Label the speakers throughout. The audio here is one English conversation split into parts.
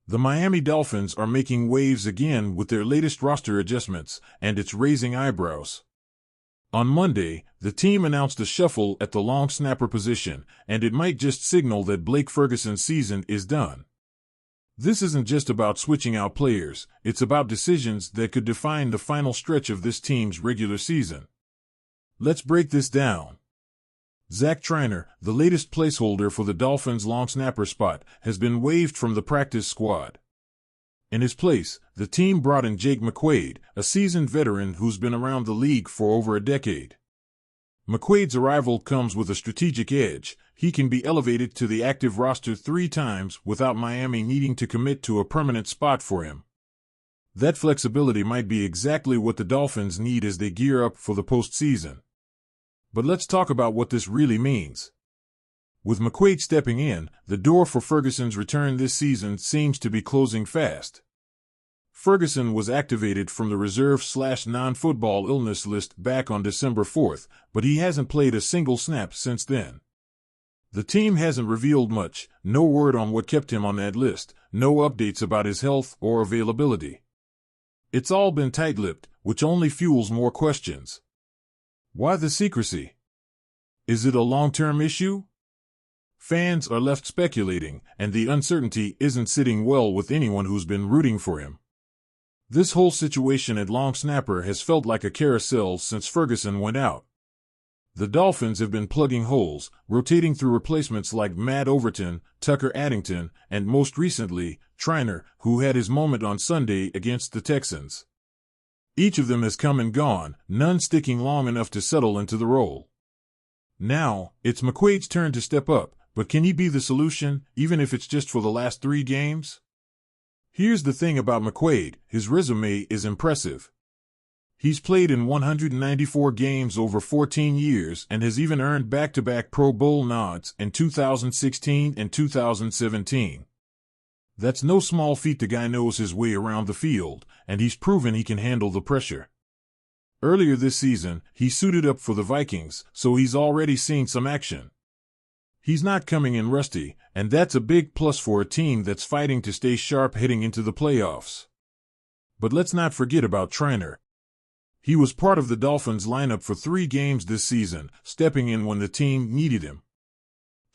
Speaker 1: The Miami Dolphins are making waves again with their latest roster adjustments, and it's raising eyebrows. On Monday, the team announced a shuffle at the long snapper position, and it might just signal that Blake Ferguson's season is done. This isn't just about switching out players, it's about decisions that could define the final stretch of this team's regular season. Let's break this down. Zach Triner, the latest placeholder for the Dolphins' long snapper spot, has been waived from the practice squad. In his place, the team brought in Jake McQuaide, a seasoned veteran who's been around the league for over a decade. McQuade's arrival comes with a strategic edge. He can be elevated to the active roster 3 times without Miami needing to commit to a permanent spot for him. That flexibility might be exactly what the Dolphins need as they gear up for the postseason. But let's talk about what this really means. With McQuaide stepping in, the door for Ferguson's return this season seems to be closing fast. Ferguson was activated from the reserve/non-football illness list back on December 4th, but he hasn't played a single snap since then. The team hasn't revealed much, no word on what kept him on that list, no updates about his health or availability. It's all been tight-lipped, which only fuels more questions. Why the secrecy? Is it a long-term issue? Fans are left speculating, and the uncertainty isn't sitting well with anyone who's been rooting for him. This whole situation at long snapper has felt like a carousel since Ferguson went out. The Dolphins have been plugging holes, rotating through replacements like Matt Overton, Tucker Addington, and most recently, Triner, who had his moment on Sunday against the Texans. Each of them has come and gone, none sticking long enough to settle into the role. Now, it's McQuade's turn to step up, but can he be the solution, even if it's just for the last 3 games? Here's the thing about McQuaide, his resume is impressive. He's played in 194 games over 14 years and has even earned back-to-back Pro Bowl nods in 2016 and 2017. That's no small feat. The guy knows his way around the field, and he's proven he can handle the pressure. Earlier this season, he suited up for the Vikings, so he's already seen some action. He's not coming in rusty, and that's a big plus for a team that's fighting to stay sharp heading into the playoffs. But let's not forget about Triner. He was part of the Dolphins' lineup for 3 games this season, stepping in when the team needed him.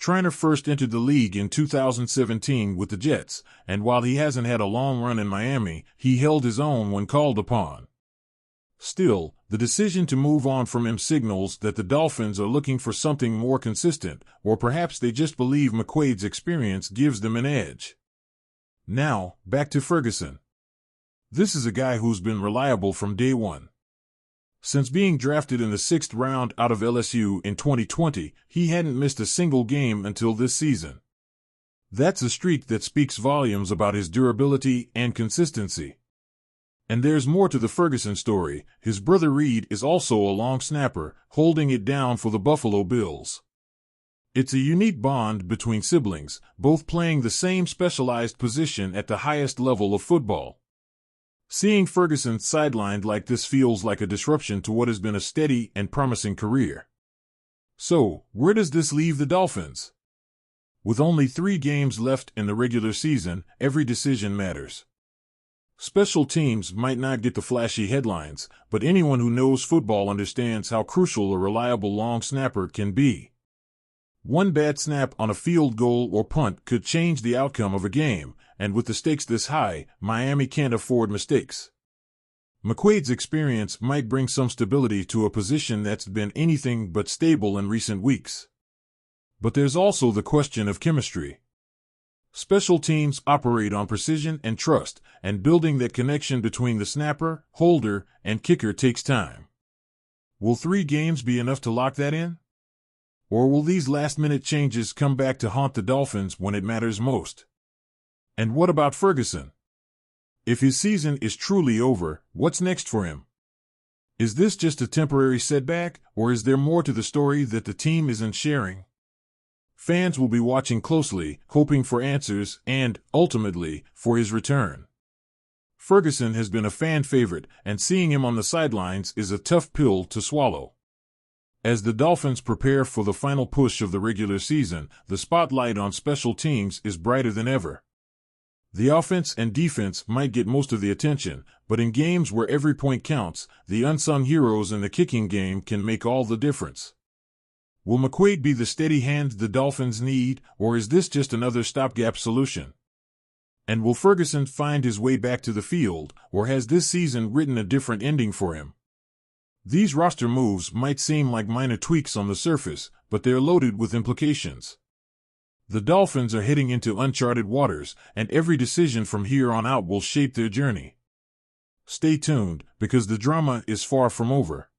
Speaker 1: Triner first entered the league in 2017 with the Jets, and while he hasn't had a long run in Miami, he held his own when called upon. Still, the decision to move on from him signals that the Dolphins are looking for something more consistent, or perhaps they just believe McQuade's experience gives them an edge. Now, back to Ferguson. This is a guy who's been reliable from day one. Since being drafted in the 6th round out of LSU in 2020, he hadn't missed a single game until this season. That's a streak that speaks volumes about his durability and consistency. And there's more to the Ferguson story. His brother Reed is also a long snapper, holding it down for the Buffalo Bills. It's a unique bond between siblings, both playing the same specialized position at the highest level of football. Seeing Ferguson sidelined like this feels like a disruption to what has been a steady and promising career. So, where does this leave the Dolphins? With only 3 games left in the regular season, every decision matters. Special teams might not get the flashy headlines, but anyone who knows football understands how crucial a reliable long snapper can be. One bad snap on a field goal or punt could change the outcome of a game, and with the stakes this high, Miami can't afford mistakes. McQuade's experience might bring some stability to a position that's been anything but stable in recent weeks. But there's also the question of chemistry. Special teams operate on precision and trust, and building that connection between the snapper, holder, and kicker takes time. Will 3 games be enough to lock that in? Or will these last-minute changes come back to haunt the Dolphins when it matters most? And what about Ferguson? If his season is truly over, what's next for him? Is this just a temporary setback, or is there more to the story that the team isn't sharing? Fans will be watching closely, hoping for answers and, ultimately, for his return. Ferguson has been a fan favorite, and seeing him on the sidelines is a tough pill to swallow. As the Dolphins prepare for the final push of the regular season, the spotlight on special teams is brighter than ever. The offense and defense might get most of the attention, but in games where every point counts, the unsung heroes in the kicking game can make all the difference. Will McQuaid be the steady hand the Dolphins need, or is this just another stopgap solution? And will Ferguson find his way back to the field, or has this season written a different ending for him? These roster moves might seem like minor tweaks on the surface, but they're loaded with implications. The Dolphins are heading into uncharted waters, and every decision from here on out will shape their journey. Stay tuned, because the drama is far from over.